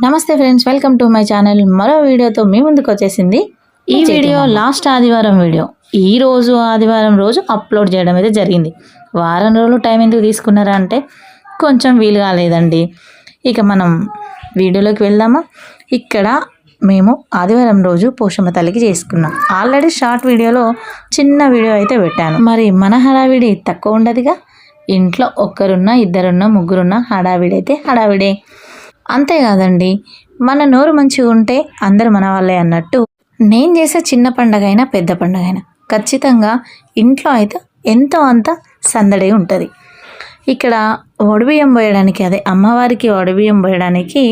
నమస్తే friends, welcome to my channel. మరో వీడియోతో మీ ముందుకు వచ్చేసింది. ఈ వీడియో లాస్ట్ ఆదివారం వీడియో. ఈ రోజు ఆదివారం రోజు అప్లోడ్ చేయడం అయితే జరిగింది. వారం రోజులు టైం ఎందుకు తీసుకున్నారా అంటే కొంచెం వీలు కాలేదండి. ఇక మనం వీడియోలోకి వెళ్దామా. ఇక్కడ మేము ఆదివారం రోజు పోషమ్మ తల్లికి చేసుకున్నాం. ఆల్రెడీ షార్ట్ వీడియోలో చిన్న వీడియో అయితే పెట్టాను. మరి మన హడావిడి తక్కువ ఉండదుగా. ఇంట్లో ఒక్కరున్నా ఇద్దరున్నా ముగ్గురున్నా హడావిడి అయితే హడావిడే. అంతేకాదండి, మన నోరు మంచిగా ఉంటే అందరు మన వాళ్ళే అన్నట్టు నేను చేసే చిన్న పండగ అయినా పెద్ద పండగ అయినా ఖచ్చితంగా ఇంట్లో అయితే ఎంతో అంత సందడి ఉంటుంది. ఇక్కడ వడిబియ్యం పోయడానికి, అదే అమ్మవారికి వడిబియ్యం పోయడానికి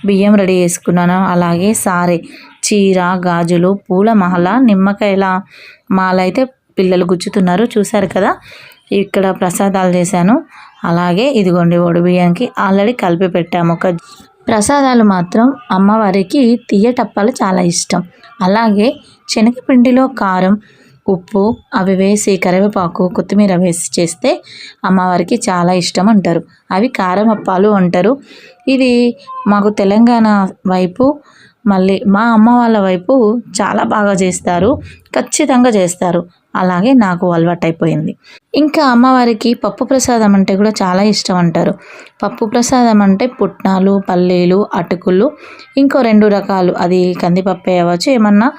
బియ్యం రెడీ చేసుకున్నాను. అలాగే సారే, చీర, గాజులు, పూల మాల, నిమ్మకాయల మాల అయితే పిల్లలు గుచ్చుతున్నారు, చూశారు కదా. ఇక్కడ ప్రసాదాలు చేశాను. అలాగే ఇదిగోండి వడిబియ్యానికి ఆల్రెడీ కలిపి పెట్టాము. ప్రసాదాలు మాత్రం అమ్మవారికి తీయటప్పాలు చాలా ఇష్టం. అలాగే శనగపిండిలో కారం, ఉప్పు అవి వేసి కరివేపాకు, కొత్తిమీర వేసి చేస్తే అమ్మవారికి చాలా ఇష్టం అంటారు. అవి కారం అప్పాలు అంటారు. ఇది మాకు తెలంగాణ వైపు, మళ్ళీ మా అమ్మ వాళ్ళ వైపు చాలా బాగా చేస్తారు, ఖచ్చితంగా చేస్తారు. అలాగే నాకు అలవాటైపోయింది. ఇంకా అమ్మవారికి పప్పు ప్రసాదం అంటే కూడా చాలా ఇష్టం అంటారు. పప్పు ప్రసాదం అంటే పుట్నాలు, పల్లీలు, అటుకులు, ఇంకో 2 రకాలు, అది కందిపప్పు అవ్వచ్చు, ఏమన్నా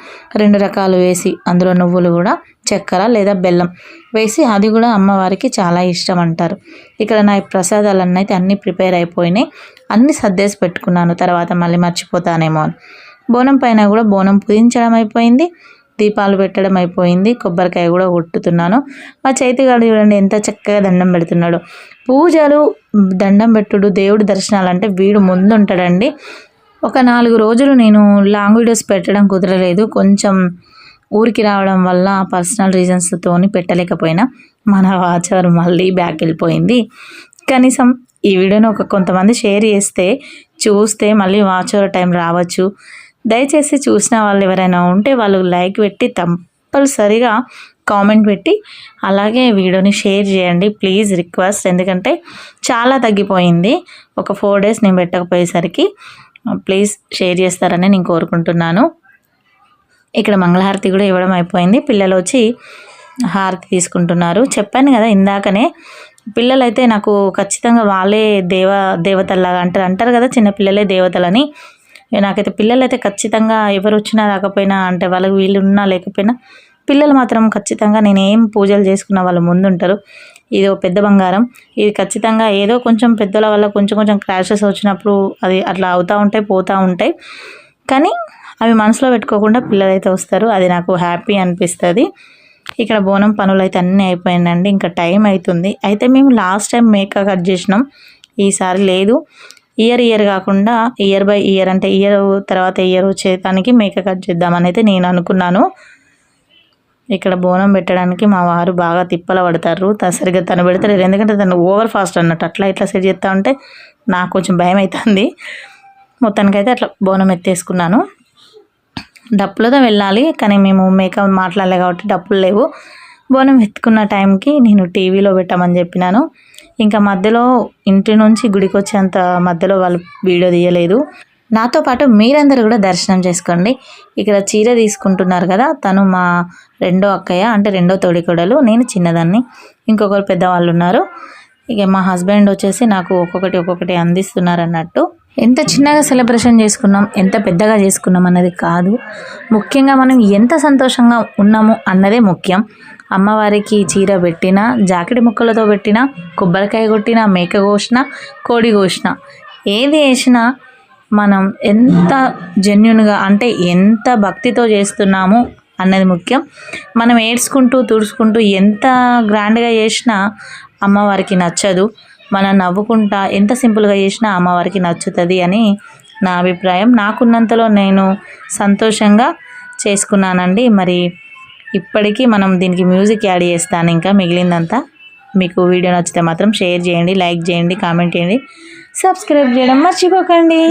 2 రకాలు వేసి అందులో నువ్వులు కూడా, చక్కెర లేదా బెల్లం వేసి అది కూడా అమ్మవారికి చాలా ఇష్టం అంటారు. ఇక్కడ నా ప్రసాదాలన్నీ అయితే అన్నీ ప్రిపేర్ అయిపోయినాయి. అన్నీ సర్దేసి పెట్టుకున్నాను, తర్వాత మళ్ళీ మర్చిపోతానేమో అని. బోనం పైన కూడా బోనం పూజించడం అయిపోయింది, దీపాలు పెట్టడం అయిపోయింది, కొబ్బరికాయ కూడా కొట్టుతున్నాను. మా చైతిగాడు చూడండి ఎంత చక్కగా దండం పెడుతున్నాడు. పూజలు, దండం పెట్టుడు, దేవుడి దర్శనాలు అంటే వీడు ముందు ఉంటాడండి. ఒక 4 రోజులు నేను లాంగ్ వీడియోస్ పెట్టడం కుదరలేదు. కొంచెం ఊరికి రావడం వల్ల పర్సనల్ రీజన్స్తోని పెట్టలేకపోయినా మన వాచర్ మళ్ళీ బ్యాక్ వెళ్ళిపోయింది. కనీసం ఈ వీడియోని కొంతమంది షేర్ చేస్తే చూస్తే మళ్ళీ వాచర్ టైం రావచ్చు. దయచేసి చూసిన వాళ్ళు ఎవరైనా ఉంటే వాళ్ళు లైక్ పెట్టి కంపల్సరిగా కామెంట్ పెట్టి అలాగే వీడియోని షేర్ చేయండి ప్లీజ్, రిక్వెస్ట్. ఎందుకంటే చాలా తగ్గిపోయింది. ఒక 4 డేస్ నేను పెట్టకపోయేసరికి ప్లీజ్ షేర్ చేస్తారని నేను కోరుకుంటున్నాను. ఇక్కడ మంగళహారతి కూడా ఇవ్వడం అయిపోయింది. పిల్లలు వచ్చి హారతి తీసుకుంటున్నారు. చెప్పాను కదా ఇందాకనే, పిల్లలైతే నాకు ఖచ్చితంగా వాళ్ళే దేవతల్లాగా అంటారు కదా, చిన్నపిల్లలే దేవతలని. నాకైతే పిల్లలైతే ఖచ్చితంగా ఎవరు వచ్చినా రాకపోయినా, అంటే వాళ్ళకి వీళ్ళు ఉన్నా లేకపోయినా పిల్లలు మాత్రం ఖచ్చితంగా నేను ఏం పూజలు చేసుకున్న వాళ్ళు ముందుంటారు. ఇది పెద్ద బంగారం. ఇది ఖచ్చితంగా ఏదో కొంచెం పెద్దల వల్ల కొంచెం క్రాషెస్ వచ్చినప్పుడు అది అట్లా అవుతూ ఉంటాయి, పోతూ ఉంటాయి. కానీ అవి మనసులో పెట్టుకోకుండా పిల్లలైతే వస్తారు, అది నాకు హ్యాపీ అనిపిస్తుంది. ఇక్కడ బోనం పనులు అయితే అన్నీ అయిపోయిందండి. ఇంకా టైం అవుతుంది. అయితే మేము లాస్ట్ టైం మేక కట్ చేసినాం, ఈసారి లేదు. ఇయర్ కాకుండా ఇయర్ బై ఇయర్, అంటే ఇయర్ తర్వాత ఇయర్ వచ్చేదానికి మేక కట్ చేద్దామని అయితే నేను అనుకున్నాను. ఇక్కడ బోనం పెట్టడానికి మా వారు బాగా తిప్పల పడతారు. సరిగ్గా తను పెడతారు, ఎందుకంటే తను ఓవర్ ఫాస్ట్ అన్నట్టు. అట్లా ఇట్లా సెట్ చేస్తూ ఉంటే నాకు కొంచెం భయం అవుతుంది. మొత్తానికైతే అట్లా బోనం ఎత్తేసుకున్నాను. డప్పులతో వెళ్ళాలి, కానీ మేము మేకప్ మాట్లాడలే కాబట్టి డప్పులు లేవు. బోనం ఎత్తుకున్న టైంకి నేను టీవీలో పెట్టమని చెప్పినాను. ఇంకా మధ్యలో ఇంటి నుంచి గుడికి వచ్చేంత మధ్యలో వాళ్ళు వీడియో తీయలేదు. నాతో పాటు మీరందరూ కూడా దర్శనం చేసుకోండి. ఇక్కడ చీర తీసుకుంటున్నారు కదా, తను మా రెండో అక్కయ్య, అంటే రెండో తోడికోడలు, నేను చిన్నదాన్ని, ఇంకొకరు పెద్దవాళ్ళు ఉన్నారు. ఇక మా హస్బెండ్ వచ్చేసి నాకు ఒక్కొక్కటి అందిస్తున్నారు అన్నట్టు. ఎంత చిన్నగా సెలబ్రేషన్ చేసుకున్నాం, ఎంత పెద్దగా చేసుకున్నాం అన్నది కాదు, ముఖ్యంగా మనం ఎంత సంతోషంగా ఉన్నాము అన్నదే ముఖ్యం. అమ్మవారికి చీర పెట్టినా, జాకెట్ ముక్కలతో పెట్టినా, కొబ్బరికాయ కొట్టినా, మేక కోసిన, కోడి కోసిన, ఏది వేసినా మనం ఎంత జెన్యున్గా, అంటే ఎంత భక్తితో చేస్తున్నాము అన్నది ముఖ్యం. మనం ఏడ్చుకుంటూ తుడుచుకుంటూ ఎంత గ్రాండ్గా చేసినా అమ్మవారికి నచ్చదు. మనం నవ్వుకుంటా ఎంత సింపుల్గా చేసినా అమ్మవారికి నచ్చుతుంది అని నా అభిప్రాయం. నాకున్నంతలో నేను సంతోషంగా చేసుకున్నానండి. మరి ఇప్పటికీ మనం దీనికి మ్యూజిక్ యాడ్ చేస్తాను. ఇంకా మిగిలిందంతా మీకు వీడియో నచ్చితే మాత్రం షేర్ చేయండి, లైక్ చేయండి, కామెంట్ చేయండి, సబ్స్క్రైబ్ చేయడం మర్చిపోకండి.